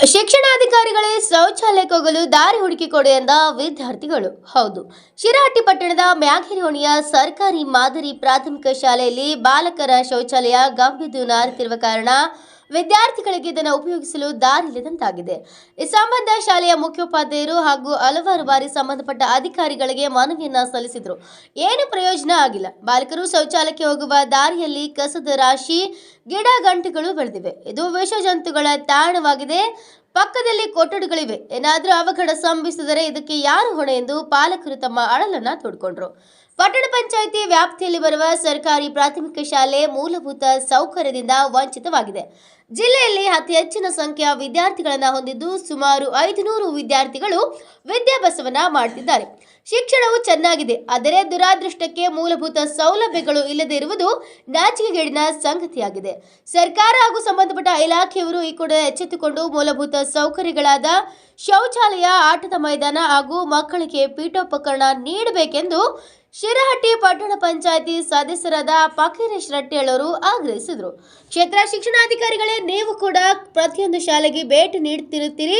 ಶಿಕ್ಷಣಾಧಿಕಾರಿಗಳೇ ಶೌಚಾಲಯಕ್ಕೆ ಹೋಗಲು ದಾರಿ ಹುಡುಕಿಕೊಡಿ ಎಂದ ವಿದ್ಯಾರ್ಥಿಗಳು. ಹೌದು, ಶಿರಹಟ್ಟಿ ಪಟ್ಟಣದ ಮ್ಯಾಗೇರಿಹೊಣಿಯ ಸರ್ಕಾರಿ ಮಾದರಿ ಪ್ರಾಥಮಿಕ ಶಾಲೆಯಲ್ಲಿ ಬಾಲಕರ ಶೌಚಾಲಯ ಗಂಬಿದ್ದು ನಾರುತ್ತಿರುವ ಕಾರಣ ವಿದ್ಯಾರ್ಥಿಗಳಿಗೆ ಇದನ್ನು ಉಪಯೋಗಿಸಲು ದಾರಿಲ್ಲದಂತಾಗಿದೆ. ಈ ಸಂಬಂಧ ಶಾಲೆಯ ಮುಖ್ಯೋಪಾಧ್ಯಾಯರು ಹಾಗೂ ಹಲವಾರು ಬಾರಿ ಸಂಬಂಧಪಟ್ಟ ಅಧಿಕಾರಿಗಳಿಗೆ ಮನವಿಯನ್ನ ಸಲ್ಲಿಸಿದ್ರು. ಏನು ಪ್ರಯೋಜನ ಆಗಿಲ್ಲ. ಬಾಲಕರು ಶೌಚಾಲಯಕ್ಕೆ ಹೋಗುವ ದಾರಿಯಲ್ಲಿ ಕಸದ ರಾಶಿ, ಗಿಡ ಗಂಟೆಗಳು ಬೆಳೆದಿವೆ. ಇದು ವಿಷ ಜಂತುಗಳ ತಾಣವಾಗಿದೆ. ಪಕ್ಕದಲ್ಲಿ ಕೊಠಡಿಗಳಿವೆ. ಏನಾದರೂ ಅವಘಡ ಸಂಭವಿಸಿದರೆ ಇದಕ್ಕೆ ಯಾರು ಹೊಣೆ ಎಂದು ಪಾಲಕರು ತಮ್ಮ ಅಳಲನ್ನ ತೋಡಿಕೊಂಡ್ರು. ಪಟ್ಟಣ ಪಂಚಾಯಿತಿ ವ್ಯಾಪ್ತಿಯಲ್ಲಿ ಬರುವ ಸರ್ಕಾರಿ ಪ್ರಾಥಮಿಕ ಶಾಲೆ ಮೂಲಭೂತ ಸೌಕರ್ಯದಿಂದ ವಂಚಿತವಾಗಿದೆ. ಜಿಲ್ಲೆಯಲ್ಲಿ ಅತಿ ಹೆಚ್ಚಿನ ಸಂಖ್ಯೆಯ ವಿದ್ಯಾರ್ಥಿಗಳನ್ನು ಹೊಂದಿದ್ದು ಸುಮಾರು 500 ವಿದ್ಯಾರ್ಥಿಗಳು ವಿದ್ಯಾಭ್ಯಾಸವನ್ನ ಮಾಡುತ್ತಿದ್ದಾರೆ. ಶಿಕ್ಷಣವು ಚೆನ್ನಾಗಿದೆ, ಆದರೆ ದುರಾದೃಷ್ಟಕ್ಕೆ ಮೂಲಭೂತ ಸೌಲಭ್ಯಗಳು ಇಲ್ಲದೆ ಇರುವುದು ನಾಚಿಕೆಗೇಡಿನ ಸಂಗತಿಯಾಗಿದೆ. ಸರ್ಕಾರ ಹಾಗೂ ಸಂಬಂಧಪಟ್ಟ ಇಲಾಖೆಯವರು ಈ ಕೂಡಲೇ ಎಚ್ಚೆತ್ತುಕೊಂಡು ಮೂಲಭೂತ ಸೌಕರ್ಯಗಳಾದ ಶೌಚಾಲಯ, ಆಟದ ಮೈದಾನ ಹಾಗೂ ಮಕ್ಕಳಿಗೆ ಪೀಠೋಪಕರಣ ನೀಡಬೇಕೆಂದು ಶಿರಹಟ್ಟಿ ಪಟ್ಟಣ ಪಂಚಾಯಿತಿ ಸದಸ್ಯರಾದ ಫಕೀರೇಶ್ ರಟ್ಟೇಳವರು ಆಗ್ರಹಿಸಿದರು. ಕ್ಷೇತ್ರ ಶಿಕ್ಷಣಾಧಿಕಾರಿಗಳೇ, ನೀವು ಕೂಡ ಪ್ರತಿಯೊಂದು ಶಾಲೆಗೆ ಭೇಟಿ ನೀಡುತ್ತಿರುತ್ತೀರಿ,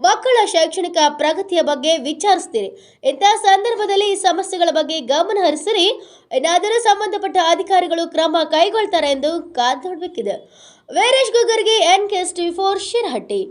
ಮಕ್ಕಳ ಶೈಕ್ಷಣಿಕ ಪ್ರಗತಿಯ ಬಗ್ಗೆ ವಿಚಾರಿಸ್ತೀರಿ. ಇಂತಹ ಸಂದರ್ಭದಲ್ಲಿ ಈ ಸಮಸ್ಯೆಗಳ ಬಗ್ಗೆ ಗಮನ ಹರಿಸಿರಿ. ಏನಾದರೂ ಸಂಬಂಧಪಟ್ಟ ಅಧಿಕಾರಿಗಳು ಕ್ರಮ ಕೈಗೊಳ್ತಾರೆ ಎಂದು ಕಾದು ನೋಡಬೇಕಿದೆ. Veeresh ಗುಗರ್ಗಿ, NKS TV4 Shirahatti.